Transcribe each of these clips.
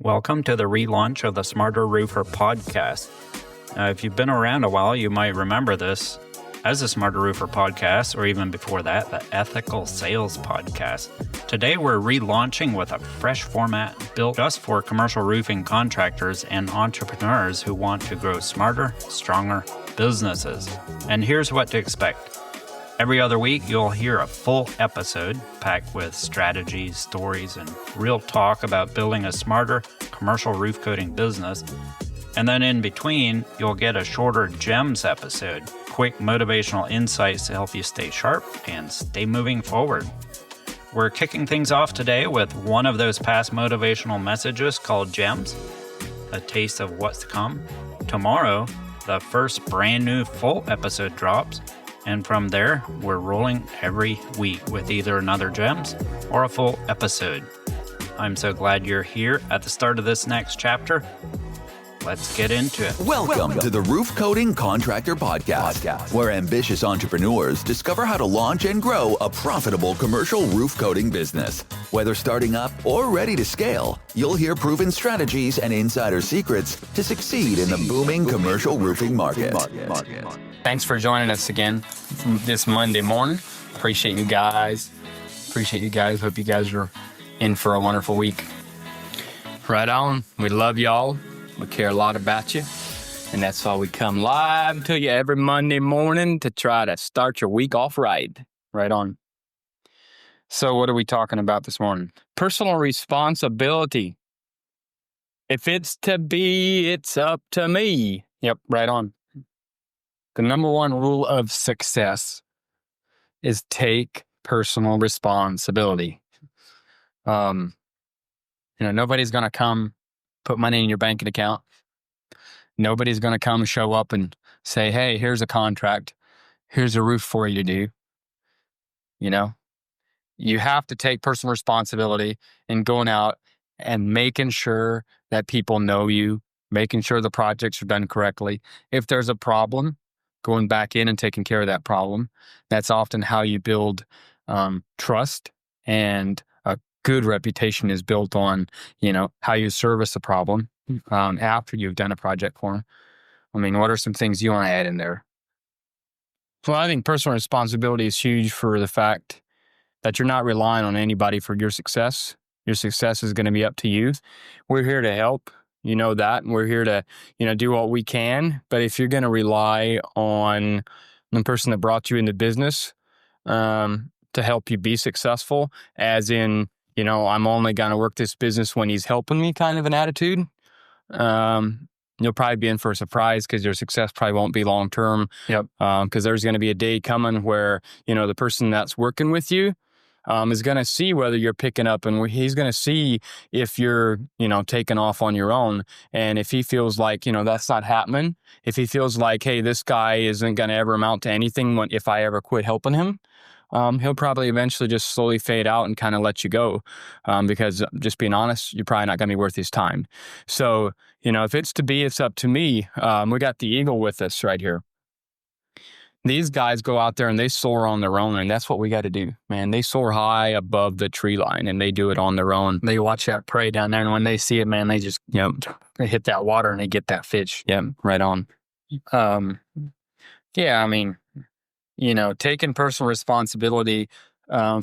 Welcome to the relaunch of the Smarter Roofer podcast. If you've been around a while, you might remember this as the Smarter Roofer podcast, or even before that, the Ethical Sales podcast. Today, we're relaunching with a fresh format built just for commercial roofing contractors and entrepreneurs who want to grow smarter, stronger businesses. And here's what to expect. Every other week, you'll hear a full episode packed with strategies, stories, and real talk about building a smarter commercial roof coating business. And then in between, you'll get a shorter gems episode, quick motivational insights to help you stay sharp and stay moving forward. We're kicking things off today with one of those past motivational messages called Gems, a taste of what's to come. Tomorrow, the first brand new full episode drops. And from there, we're rolling every week with either another Gems or a full episode. I'm so glad you're here at the start of this next chapter. Let's get into it. Welcome to the Roof Coating Contractor Podcast, where ambitious entrepreneurs discover how to launch and grow a profitable commercial roof coating business. Whether starting up or ready to scale, you'll hear proven strategies and insider secrets to succeed in the booming commercial roofing market. Thanks for joining us again this Monday morning. Appreciate you guys. Hope you guys are in for a wonderful week. Right on. We love y'all. We care a lot about you. And that's why we come live to you every Monday morning to try to start your week off right. Right on. So what are we talking about this morning? Personal responsibility. If it's to be, it's up to me. Yep, right on. The number one rule of success is take personal responsibility. Nobody's going to come put money in your banking account. Nobody's going to come show up and say, hey, here's a contract. Here's a roof for you to do. You have to take personal responsibility in going out and making sure that people know you, making sure the projects are done correctly. If there's a problem, going back in and taking care of that problem. That's often how you build trust, and a good reputation is built on, how you service a problem after you've done a project for them. I mean, what are some things you want to add in there? Well, I think personal responsibility is huge for the fact that you're not relying on anybody for your success. Your success is going to be up to you. We're here to help. You know that, and we're here to, do what we can. But if you're going to rely on the person that brought you into business to help you be successful, as in, I'm only going to work this business when he's helping me kind of an attitude, you'll probably be in for a surprise because your success probably won't be long-term. Yep. Because there's going to be a day coming where, the person that's working with you is going to see whether you're picking up, and he's going to see if you're, taking off on your own. And if he feels like, that's not happening, if he feels like, hey, this guy isn't going to ever amount to anything if I ever quit helping him, he'll probably eventually just slowly fade out and kind of let you go. Because just being honest, you're probably not going to be worth his time. So, if it's to be, it's up to me. We got the eagle with us right here. These guys go out there and they soar on their own, and that's what we got to do, man. They soar high above the tree line, and they do it on their own. They watch that prey down there, and when they see it, man, they just, they hit that water and they get that fish. Yeah, right on. Taking personal responsibility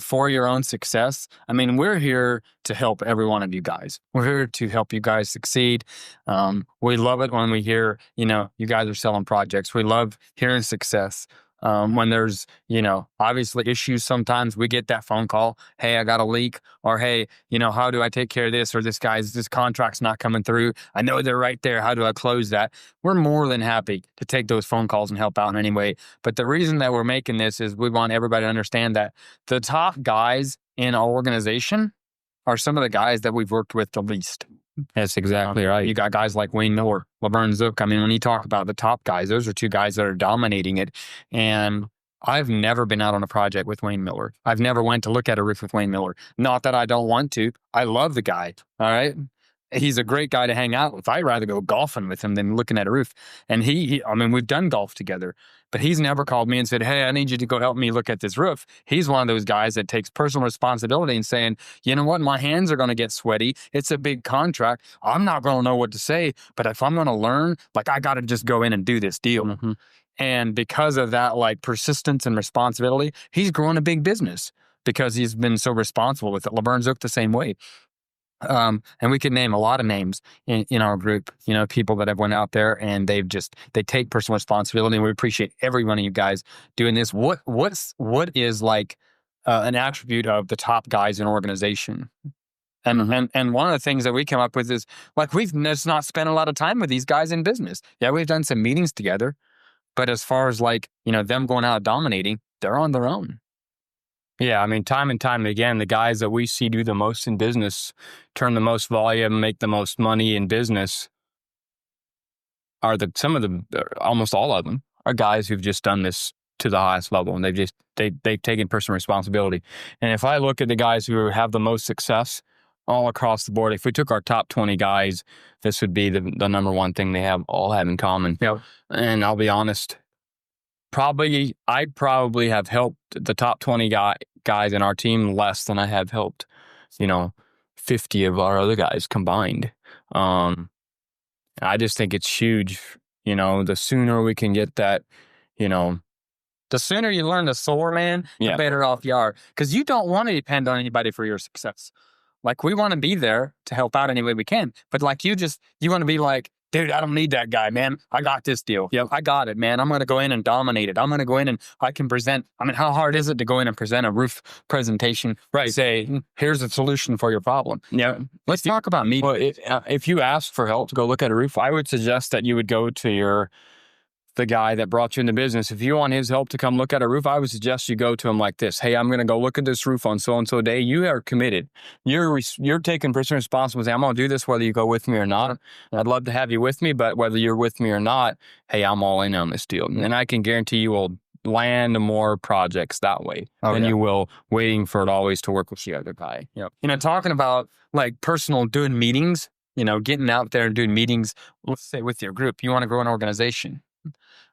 for your own success. I mean, we're here to help every one of you guys. We're here to help you guys succeed. We love it when we hear, you guys are selling projects. We love hearing success. When there's, obviously issues, sometimes we get that phone call, hey, I got a leak, or hey, how do I take care of this? Or this contract's not coming through. I know they're right there. How do I close that? We're more than happy to take those phone calls and help out in any way. But the reason that we're making this is we want everybody to understand that the top guys in our organization are some of the guys that we've worked with the least. That's exactly right. You got guys like Wayne Miller, Laverne Zook. I mean, when you talk about the top guys, those are two guys that are dominating it. And I've never been out on a project with Wayne Miller. I've never went to look at a roof with Wayne Miller. Not that I don't want to. I love the guy. All right. he's a great guy to hang out with. I'd rather go golfing with him than looking at a roof. And I mean, we've done golf together, but he's never called me and said, hey, I need you to go help me look at this roof. He's one of those guys that takes personal responsibility and saying, you know what, my hands are going to get sweaty. It's a big contract. I'm not going to know what to say, but if I'm going to learn, like, I got to just go in and do this deal. Mm-hmm. And because of that, like, persistence and responsibility, he's grown a big business because he's been so responsible with it. LeBurn Zook the same way. And we could name a lot of names in our group, you know, people that have went out there and they take personal responsibility, and we appreciate every one of you guys doing this. What is like an attribute of the top guys in an organization? And one of the things that we come up with is, like, we've just not spent a lot of time with these guys in business. Yeah, we've done some meetings together, but as far as, like, you know, them going out dominating, they're on their own. Yeah, I mean, time and time again, the guys that we see do the most in business, turn the most volume, make the most money in business, are almost all of them are guys who've just done this to the highest level, and they've taken personal responsibility. And if I look at the guys who have the most success all across the board, if we took our top 20 guys, this would be the number one thing they all have in common. Yeah. And I'll be honest, I'd probably have helped the top 20 guys in our team less than I have helped, you know, 50 of our other guys combined. I just think it's huge. You know, the sooner we can get that, you know, the sooner you learn to soar, man, the better off you are. Because you don't want to depend on anybody for your success. Like, we want to be there to help out any way we can. But, like, you want to be like, dude, I don't need that guy, man. I got this deal. Yep. I got it, man. I'm going to go in and dominate it. I'm going to go in and I can present. I mean, how hard is it to go in and present a roof presentation? Right. Say, here's a solution for your problem. Yeah. Let's talk about me. Well, if you ask for help to go look at a roof, I would suggest that you would go to the guy that brought you into business. If you want his help to come look at a roof, I would suggest you go to him like this. Hey, I'm going to go look at this roof on so-and-so day. You are committed. You're taking personal responsibility. I'm going to do this whether you go with me or not. I'd love to have you with me, but whether you're with me or not, hey, I'm all in on this deal. And I can guarantee you will land more projects that way than you will waiting for it always to work with the other guy. Yep. You know, talking about, like, doing meetings, you know, getting out there and doing meetings, let's say with your group, you want to grow an organization.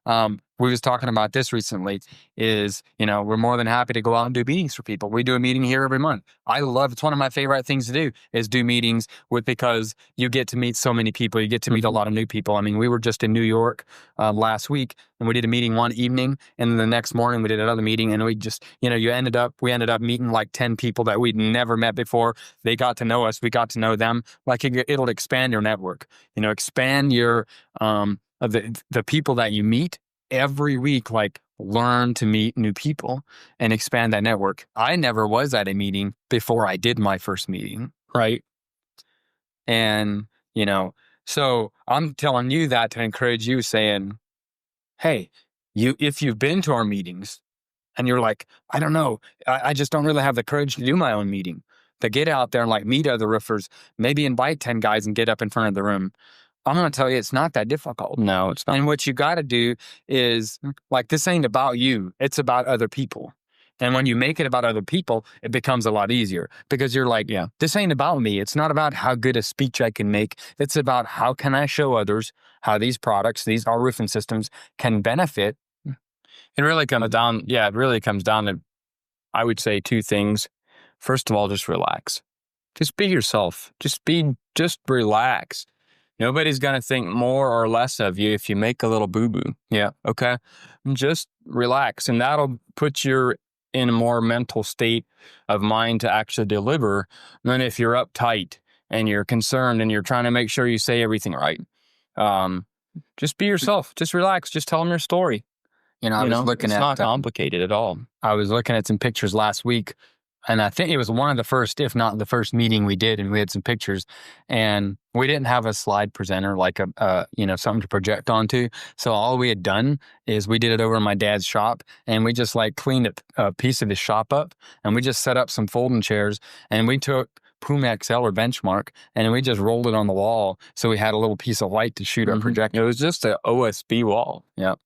We was talking about this recently is, you know, we're more than happy to go out and do meetings for people. We do a meeting here every month. It's one of my favorite things to do is do meetings because you get to meet so many people. You get to meet a lot of new people. I mean, we were just in New York last week, and we did a meeting one evening, and then the next morning we did another meeting, and we just, you know, we ended up meeting like 10 people that we'd never met before. They got to know us. We got to know them. Like, it'll expand your network, you know, expand your, the people that you meet every week, like, learn to meet new people and expand that network. I never was at a meeting before I did my first meeting, right? And, you know, so I'm telling you that to encourage you, saying, hey, if you've been to our meetings and you're like, I don't know, I just don't really have the courage to do my own meeting, to get out there and, like, meet other roofers, maybe invite 10 guys and get up in front of the room. I'm going to tell you, it's not that difficult. No, it's not. And what you got to do is, like, this ain't about you. It's about other people. And when you make it about other people, it becomes a lot easier because you're like, this ain't about me. It's not about how good a speech I can make. It's about how can I show others how these products, our roofing systems, can benefit. It really comes down to, I would say, two things. First of all, just relax. Just be yourself. Just relax. Nobody's going to think more or less of you if you make a little boo-boo. Yeah. Okay. Just relax. And that'll put you in a more mental state of mind to actually deliver than if you're uptight and you're concerned and you're trying to make sure you say everything right. Just be yourself. Just relax. Just tell them your story. You know, I was looking at it's not complicated at all. I was looking at some pictures last week, and I think it was one of the first, if not the first meeting we did, and we had some pictures, and we didn't have a slide presenter, like something to project onto. So all we had done is we did it over in my dad's shop, and we just, like, cleaned a piece of his shop up, and we just set up some folding chairs, and we took Puma XL or Benchmark, and we just rolled it on the wall. So we had a little piece of light to shoot our projector. It was just an OSB wall. Yep.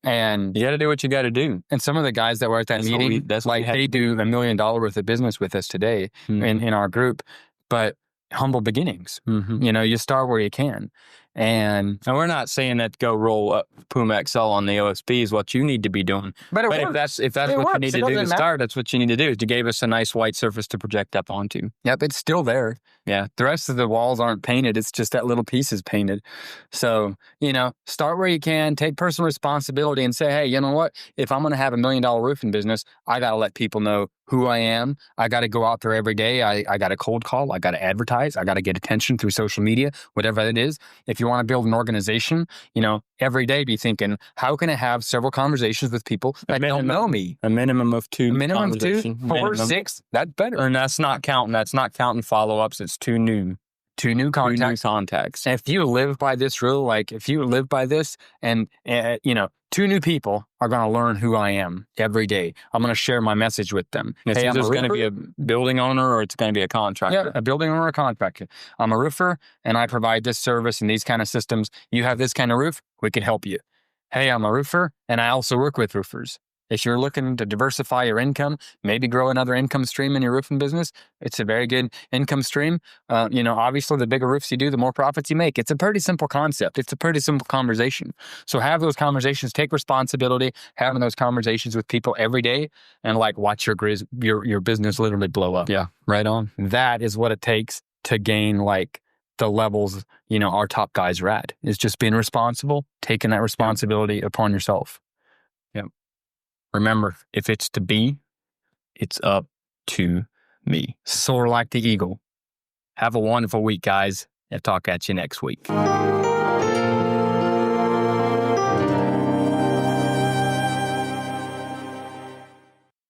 And you got to do what you got to do. And some of the guys that were at that meeting, they do $1 million worth of business with us today in our group. But humble beginnings. Mm-hmm. You know, you start where you can. And we're not saying that go roll up Puma XL on the OSB is what you need to be doing. but if that's what you need to do to start, that's what you need to do. Is you gave us a nice white surface to project up onto. Yep, it's still there. Yeah. The rest of the walls aren't painted. It's just that little piece is painted. So, you know, start where you can, take personal responsibility and say, hey, you know what? If I'm going to have $1 million roofing business, I got to let people know who I am. I got to go out there every day. I got to cold call. I got to advertise. I got to get attention through social media, whatever it is. If you want to build an organization, you know, every day be thinking, how can I have several conversations with people that don't know me? A minimum of 2. A minimum of 2, 4, minimum. 6. That's better. And that's not counting follow-ups. It's 2 new. 2 new contacts. 2 new contacts. And if you live by this rule, like if you live by this and, you know, 2 new people are going to learn who I am every day. I'm going to share my message with them. It's either going to be a building owner or it's going to be a contractor. Yeah, a building owner or a contractor. I'm a roofer and I provide this service and these kind of systems. You have this kind of roof, we can help you. Hey, I'm a roofer and I also work with roofers. If you're looking to diversify your income, maybe grow another income stream in your roofing business, it's a very good income stream. You know, obviously, the bigger roofs you do, the more profits you make. It's a pretty simple concept. It's a pretty simple conversation. So have those conversations, take responsibility, having those conversations with people every day, and like watch your business literally blow up. Yeah, right on. That is what it takes to gain like the levels, you know, our top guys are at. Is just being responsible, taking that responsibility upon yourself. Yep. Remember, if it's to be, it's up to me. Soar like the eagle. Have a wonderful week, guys. I'll talk at you next week.